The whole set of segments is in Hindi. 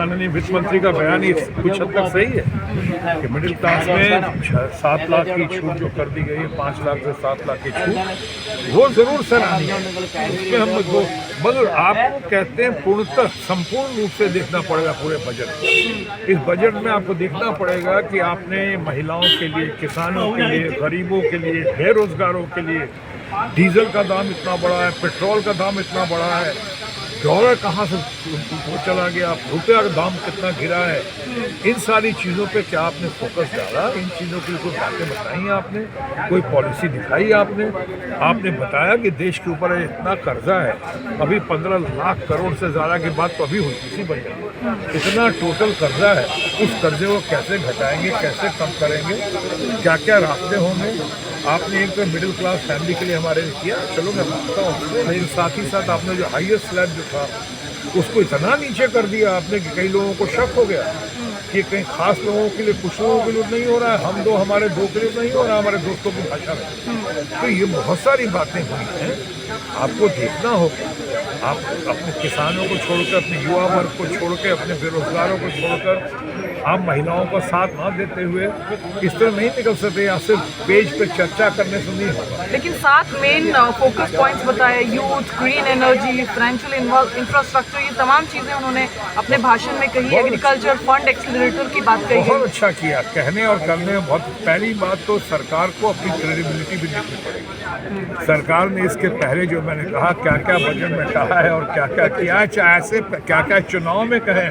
माननीय वित्त मंत्री का बयान ही कुछ हद तक सही है कि मिडिल क्लास में 7 लाख की छूट जो कर दी गई है, 5 लाख से 7 लाख की छूट, वो जरूर सराहनीय है। उसमें हम वो, मगर आपको कहते हैं पूर्णतः संपूर्ण रूप से देखना पड़ेगा पूरे बजट। इस बजट में आपको देखना पड़ेगा कि आपने महिलाओं के लिए, किसानों के लिए, गरीबों के लिए, बेरोजगारों के लिए डीजल का दाम इतना बढ़ा है, पेट्रोल का दाम इतना बढ़ा है, डॉलर कहाँ से वो चला गया, रुपया का दाम कितना गिरा है, इन सारी चीज़ों पे क्या आपने फोकस डाला? इन चीज़ों की कोई बातें बताई आपने, कोई पॉलिसी दिखाई आपने बताया कि देश के ऊपर इतना कर्जा है, अभी 15 लाख करोड़ से ज़्यादा की बात तो अभी हुई इसी बजट, इतना टोटल कर्जा है, उस कर्जे को कैसे घटाएंगे, कैसे कम करेंगे, क्या क्या रास्ते होंगे? आपने एक तो मिडिल क्लास फैमिली के लिए हमारे लिए किया, चलो मैं मानता हूँ, लेकिन साथ ही साथ आपने जो हाईएस्ट स्लैब जो था उसको इतना नीचे कर दिया आपने कि कई लोगों को शक हो गया कि कहीं खास लोगों के लिए, कुछ लोगों के लिए नहीं हो रहा है, हम दो हमारे दो के लिए नहीं हो रहा है, हमारे दोस्तों की भाषा में। तो ये बहुत सारी बातें हुई हैं, आपको देखना होगा। आप अपने किसानों को छोड़कर, अपने युवा वर्ग को छोड़कर, अपने बेरोजगारों को छोड़कर आप महिलाओं को साथ ना देते हुए इस तरह नहीं निकल सकते, या सिर्फ पेज पे चर्चा करने से नहीं होगा। लेकिन 7 मेन फोकस पॉइंट्स बताए, youth, green energy, financial infrastructure, ये तमाम चीज़ें उन्होंने अपने भाषण में कही। एग्रीकल्चर फंड एक्सीलरेटर की बात कही। बहुत अच्छा किया, कहने और करने में बहुत। पहली बात तो सरकार को अपनी क्रेडिबिलिटी भी देखनी पड़ेगी। सरकार ने इसके पहले जो मैंने कहा क्या क्या बजट में कहा है और क्या क्या किया है, चाहे ऐसे क्या क्या चुनाव में कहे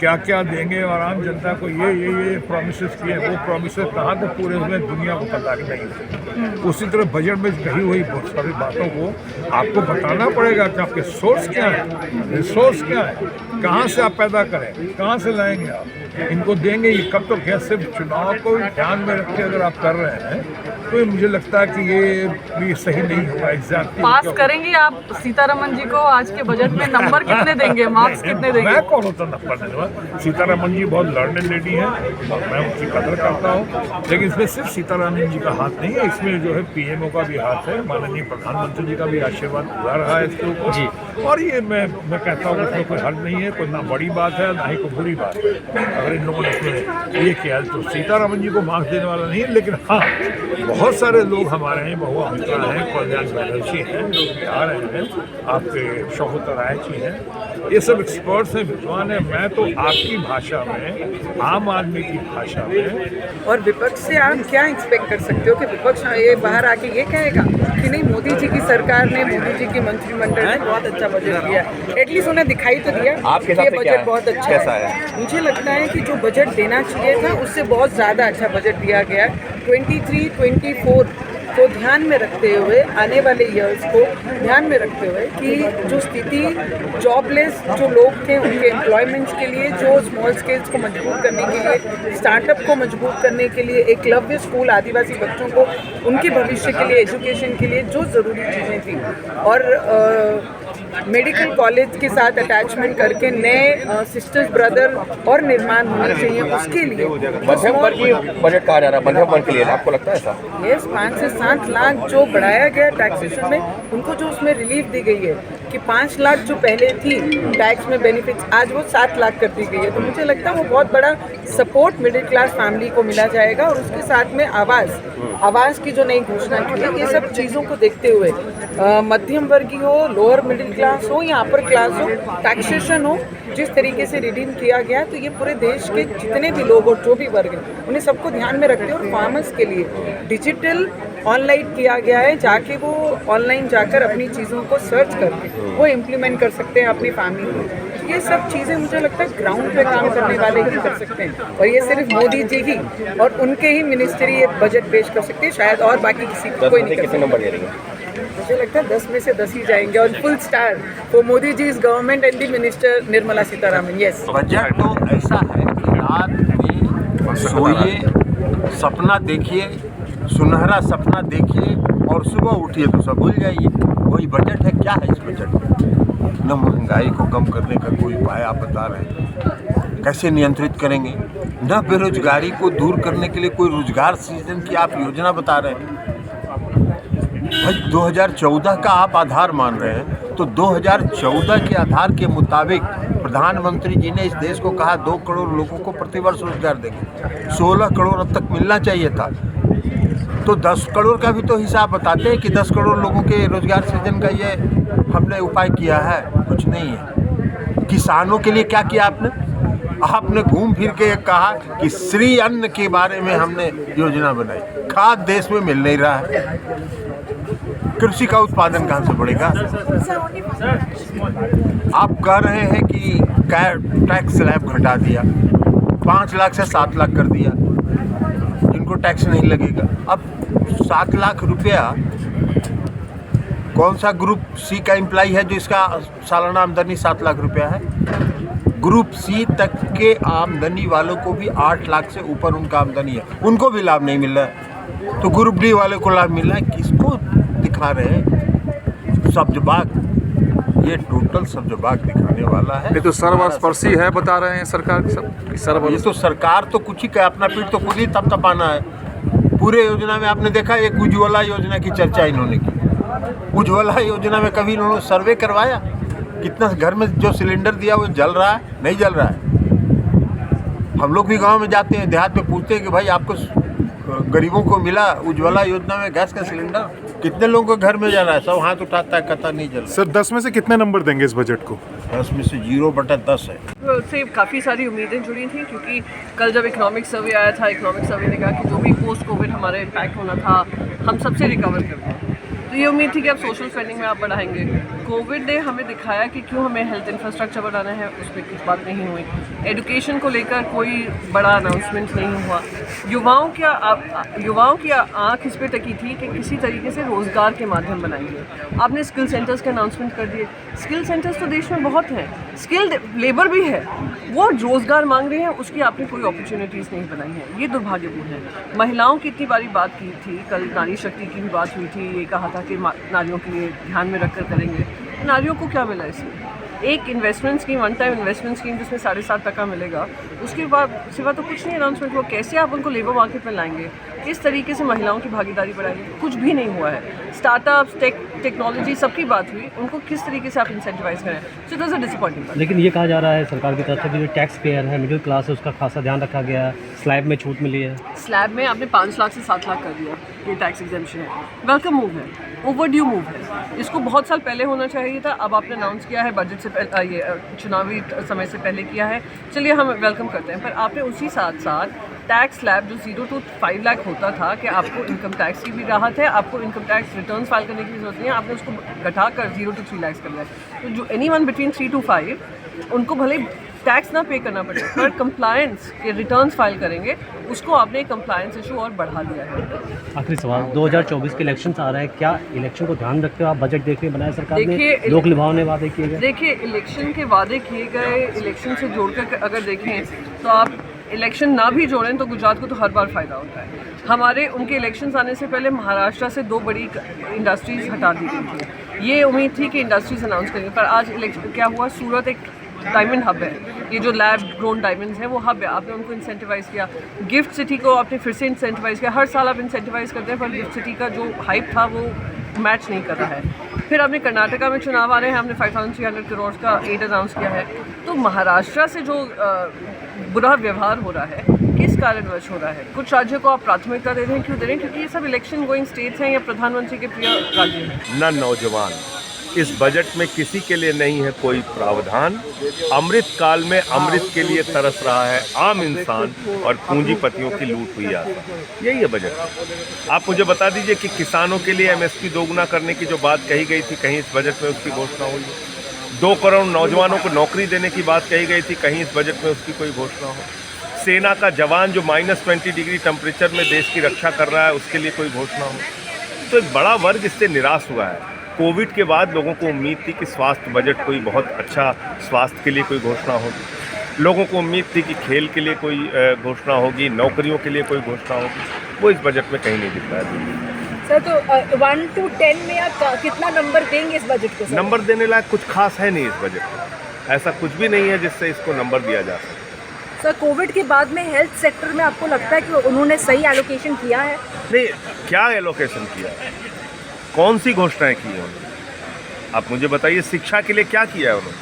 क्या क्या देंगे और आम जनता को ये प्रॉमिसेस किए, वो प्रॉमिसेस कहाँ तक पूरे हुए दुनिया को पता नहीं। उसी तरह बजट में कही हुई बहुत सारी बातों को आपको बताना पड़ेगा कि आपके सोर्स क्या है, रिसोर्स क्या है, कहाँ से आप पैदा करें, कहाँ से लाएंगे आप, इनको देंगे। ये कब तक है? सिर्फ चुनाव को ध्यान में रख के अगर आप कर रहे हैं तो मुझे लगता है कि ये भी सही नहीं होगा। एग्जैक्टली पास करेंगे आप सीतारमन जी को आज के बजट में? नंबर कितने देंगे, मार्क्स कितने देंगे? मैं कौन होता नंबर देने वाला? सीतारमन जी बहुत लर्नेड लेडी हैं और मैं उनकी कदर करता हूँ, लेकिन इसमें सिर्फ सीतारमन जी का हाथ नहीं है, इसमें जो है पीएमओ का भी हाथ है, माननीय प्रधानमंत्री जी का भी आशीर्वाद पूरा रहा है इसके ऊपर जी। और ये मैं कहता हूँ इसमें कोई हल नहीं है, कोई ना बड़ी बात है ना ही कोई बुरी बात है। अगर इन लोगों ने इसमें ये किया तो सीतारमन जी को मार्क्स देने वाला नहीं है, लेकिन हाँ बहुत सारे लोग हमारे हैं, बहुआ मित्रा हैं, कल्याण बनर्जी हैं, जो आ रहे हैं, आपके शौकत राय जी हैं, ये सब एक्सपर्ट्स हैं, विद्वान हैं। मैं तो आपकी भाषा में, आम आदमी की भाषा में। और विपक्ष से आप क्या एक्सपेक्ट कर सकते हो कि विपक्ष ये बाहर आके ये कहेगा कि नहीं, मोदी जी की सरकार ने, मोदी जी की मंत्रिमंडल ने बहुत अच्छा बजट दिया, एटलीस्ट उन्हें दिखाई तो दिया कि ये बजट बहुत अच्छा है। मुझे लगता है कि जो बजट देना चाहिए था उससे बहुत ज़्यादा अच्छा बजट दिया गया है। 23-24 को ध्यान में रखते हुए, आने वाले ईयर्स को ध्यान में रखते हुए कि जो स्थिति जॉबलेस जो लोग थे उनके एम्प्लॉयमेंट्स के लिए, जो स्मॉल स्केल्स को मजबूत करने के लिए, स्टार्टअप को मजबूत करने के लिए, एकलव्य स्कूल आदिवासी बच्चों को उनके भविष्य के लिए, एजुकेशन के लिए जो ज़रूरी चीज़ें थी, और मेडिकल कॉलेज के साथ अटैचमेंट करके नए सिस्टर्स ब्रदर और निर्माण होने चाहिए, उसके लिए मध्यम वर्ग की बजट कहा जा रहा है। मध्यम वर्ग के लिए आपको लगता है ऐसा? यस, 5 से 7 लाख जो बढ़ाया गया टैक्सेशन में, उनको जो उसमें रिलीफ दी गई है कि 5 लाख जो पहले थी टैक्स में बेनिफिट्स, आज वो 7 लाख कर दी गई है। तो मुझे लगता है वो बहुत बड़ा सपोर्ट मिडिल क्लास फैमिली को मिला जाएगा। और उसके साथ में आवास की जो नई घोषणा की है, ये सब चीज़ों को देखते हुए मध्यम वर्गीय हो, लोअर मिडिल क्लास हो या अपर क्लास हो, टैक्सेशन हो, जिस तरीके से रिडीम किया गया, तो ये पूरे देश के जितने भी लोग और जो भी वर्ग हैं उन्हें सबको ध्यान में रखते हैं। और फार्मर्स के लिए डिजिटल ऑनलाइन किया गया है, जाके वो ऑनलाइन जाकर अपनी चीज़ों को सर्च करके वो इम्प्लीमेंट कर सकते हैं अपनी फैमिली में। ये सब चीज़ें मुझे लगता है ग्राउंड पे काम करने वाले ही कर सकते हैं, और ये सिर्फ मोदी जी ही और उनके ही मिनिस्ट्री ये बजट पेश कर सकते हैं, शायद और बाकी किसी को कोई नहीं कर सकता। मुझे लगता है 10 में से 10 ही जाएंगे, और full star for Modi ji is government and the minister Nirmala Sitharaman. Yes, budget तो ऐसा है कि रात में सोइए, सपना देखिए, सुनहरा सपना देखिए, और सुबह उठिए तो सब भूल जाइए। वही बजट है। क्या है इस बजट में? न महंगाई को कम करने का कोई उपाय आप बता रहे हैं, कैसे नियंत्रित करेंगे? न बेरोजगारी को दूर करने के लिए कोई रोजगार सृजन की आप योजना बता रहे हैं। भाई 2014 का आप आधार मान रहे हैं, तो 2014 के आधार के मुताबिक प्रधानमंत्री जी ने इस देश को कहा 2 करोड़ लोगों को प्रतिवर्ष रोजगार देंगे। 16 करोड़ अब तक मिलना चाहिए था। तो 10 करोड़ का भी तो हिसाब बताते हैं कि 10 करोड़ लोगों के रोजगार सृजन का ये हमने उपाय किया है। कुछ नहीं है। किसानों के लिए क्या किया आपने घूम फिर के कहा कि श्री अन्न के बारे में हमने योजना बनाई। खाद देश में मिल नहीं रहा है, कृषि का उत्पादन कहाँ से बढ़ेगा? आप कह रहे हैं कि टैक्स स्लैब घटा दिया, 5 लाख से 7 लाख कर दिया, इनको टैक्स नहीं लगेगा। अब 7 लाख रुपया कौन सा ग्रुप सी का एम्प्लॉय है जो इसका सालाना आमदनी 7 लाख रुपया है? ग्रुप सी तक के आमदनी वालों को भी 8 लाख से ऊपर उनका आमदनी है, उनको भी लाभ नहीं मिल रहा है। तो ग्रुप डी वाले को लाभ मिल रहा है। किसको दिखा रहे हैं? सब्जबाग, ये टोटल सब्जबाग दिखाने वाला है। ये तो सर्वस्पर्शी है बता रहे हैं सरकार सब। ये तो सरकार तो कुछ ही का अपना पीठ तो खुद ही तपतपाना है। पूरे योजना में आपने देखा एक उज्ज्वला योजना की चर्चा इन्होंने की। उज्ज्वला योजना में कभी इन्होंने सर्वे करवाया कितना घर में जो सिलेंडर दिया वो जल रहा है? नहीं जल रहा है। हम लोग भी गांव में जाते हैं, देहात में पूछते हैं कि भाई आपको गरीबों को मिला उज्ज्वला योजना में गैस का सिलेंडर? कितने लोगों के घर में जा रहा है? सब हाथ उठाता है, कहता नहीं जल रहा। सर 10 में से कितने नंबर देंगे इस बजट को? 10 में से 0/10 है। से काफ़ी सारी उम्मीदें जुड़ी थी, क्योंकि कल जब इकोनॉमिक सर्वे आया था, इकोनॉमिक सर्वे ने कहा कि जो भी पोस्ट कोविड हमारा इम्पैक्ट होना था हम सबसे रिकवर करते हैं। तो ये उम्मीद थी कि अब सोशल स्पेंडिंग में आप बढ़ाएंगे। कोविड ने हमें दिखाया कि क्यों हमें हेल्थ इंफ्रास्ट्रक्चर बढ़ाना है, उस पर कुछ बात नहीं हुई। एजुकेशन को लेकर कोई बड़ा अनाउंसमेंट नहीं हुआ। युवाओं की आँख इस पर टकी थी कि किसी तरीके से रोज़गार के माध्यम बनाएंगे। आपने स्किल सेंटर्स के अनाउंसमेंट कर दिए। स्किल सेंटर्स तो देश में बहुत हैं, स्किल्ड लेबर भी है, वो रोज़गार मांग रहे हैं, उसकी आपने कोई अपॉर्चुनिटीज़ नहीं बनाई है। ये दुर्भाग्यपूर्ण है। महिलाओं की इतनी बारी बात की थी, कल नारी शक्ति की भी बात हुई थी, ये कहा था कि नारियों के लिए ध्यान में रखकर करेंगे। नारियों को क्या मिला इसमें? एक investment scheme, one time investment scheme जिसमें 7.5% मिलेगा, उसके बाद सिवा तो कुछ नहीं अनाउंसमेंट हुआ। कैसे आप उनको लेबर मार्केट में लाएंगे? किस तरीके से महिलाओं की भागीदारी बढ़ाएंगे? कुछ भी नहीं हुआ है। स्टार्टअप्स, टेक्नोलॉजी सबकी बात हुई, उनको किस तरीके से आप इंसेंटिवाइज करें? So it was a disappointing. लेकिन ये कहा जा रहा है सरकार की तरफ से कि जो टैक्स पेयर है, मिडिल क्लास है, उसका खासा ध्यान रखा गया है। स्लैब में छूट मिली है। स्लैब में आपने 5 लाख से 7 लाख कर दिया, ये टैक्स एग्जेम्पशन है। वेलकम मूव है, ओवरड्यू मूव है। इसको बहुत साल पहले होना चाहिए था। अब आपने अनाउंस किया है, बजट से पहले, ये चुनावी समय से पहले किया है, चलिए हम वेलकम करते हैं। पर आपने उसी साथ साथ टैक्स स्लैब जो 0 to 5 लाख होता था कि आपको इनकम टैक्स की भी राहत है, आपको इनकम टैक्स रिटर्न्स फाइल करने की जरूरत नहीं है, आपने उसको घटाकर 0 to 3 लाख कर दिया। तो जो एनीवन बिटवीन 3 to 5 उनको भले टैक्स ना पे करना पड़े, पर कंप्लायंस के रिटर्न्स फाइल करेंगे, उसको आपने कंप्लायंस इशू और बढ़ा दिया है। आखिरी सवाल, 2024 के इलेक्शन आ रहा है, क्या इलेक्शन को ध्यान रखते हो आप बजट देखने बनाया सरकार ने? लोक लुभावने वादे किए गए। देखिए, इलेक्शन के वादे किए गए, इलेक्शन से जोड़कर अगर देखें तो आप इलेक्शन ना भी जोड़ें तो गुजरात को तो हर बार फ़ायदा होता है। हमारे उनके इलेक्शंस आने से पहले महाराष्ट्र से 2 बड़ी इंडस्ट्रीज़ हटा दी गई थी। ये उम्मीद थी कि इंडस्ट्रीज़ अनाउंस करेंगे, पर आज इलेक्शन क्या हुआ? सूरत एक डायमंड हब है, ये जो लैब ग्रोन डायमंड्स हैं वो हब है। आपने उनको इंसेंटिवाइज़ किया। गिफ्ट सिटी को आपने फिर से इंसेंटिवाइज़ किया। हर साल आप इंसेंटिवाइज़ करते हैं, पर गिफ्ट सिटी का जो हाइप था वो मैच नहीं कर रहा है। फिर आपने कर्नाटका में चुनाव आ रहे हैं, हमने 5300 करोड़ का एड अनाउंस किया है। तो महाराष्ट्र से जो बुरा व्यवहार हो रहा है, किस कारणवश हो रहा है? कुछ राज्यों को आप प्राथमिकता दे रहे हैं, क्यों दे रहे हैं? क्योंकि ये सब इलेक्शन गोइंग स्टेट्स हैं या प्रधानमंत्री के प्रिय राज्य हैं। न नौजवान, इस बजट में किसी के लिए नहीं है कोई प्रावधान। अमृत काल में अमृत के लिए तरस रहा है आम इंसान और पूंजीपतियों की लूट हुई आती। यही है बजट। आप मुझे बता दीजिए कि किसानों के लिए एमएसपी दोगुना करने की जो बात कही गई थी, कहीं इस बजट में उसकी घोषणा हुई? 2 करोड़ नौजवानों को नौकरी देने की बात कही गई थी, कहीं इस बजट में उसकी कोई घोषणा हो? सेना का जवान जो -20 डिग्री टेम्परेचर में देश की रक्षा कर रहा है, उसके लिए कोई घोषणा हो? तो एक बड़ा वर्ग इससे निराश हुआ है। कोविड के बाद लोगों को उम्मीद थी कि स्वास्थ्य बजट कोई बहुत अच्छा, स्वास्थ्य के लिए कोई घोषणा होगी। लोगों को उम्मीद थी कि खेल के लिए कोई घोषणा होगी, नौकरियों के लिए कोई घोषणा होगी। वो इस बजट में कहीं नहीं दिख रहा है। सर, तो 1 to 10 में आप कितना नंबर देंगे इस बजट को? नंबर देने लायक कुछ खास है नहीं इस बजट में। ऐसा कुछ भी नहीं है जिससे इसको नंबर दिया जा सके। सर, कोविड के बाद में हेल्थ सेक्टर में आपको लगता है कि उन्होंने सही एलोकेशन किया है? नहीं, क्या एलोकेशन किया है? कौन सी घोषणाएं की हैं उन्होंने? आप मुझे बताइए शिक्षा के लिए क्या किया है उन्होंने,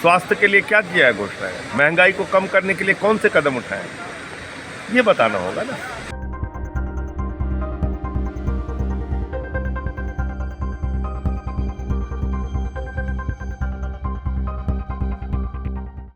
स्वास्थ्य के लिए क्या किया है घोषणा है, महंगाई को कम करने के लिए कौन से कदम उठाए, ये बताना होगा ना।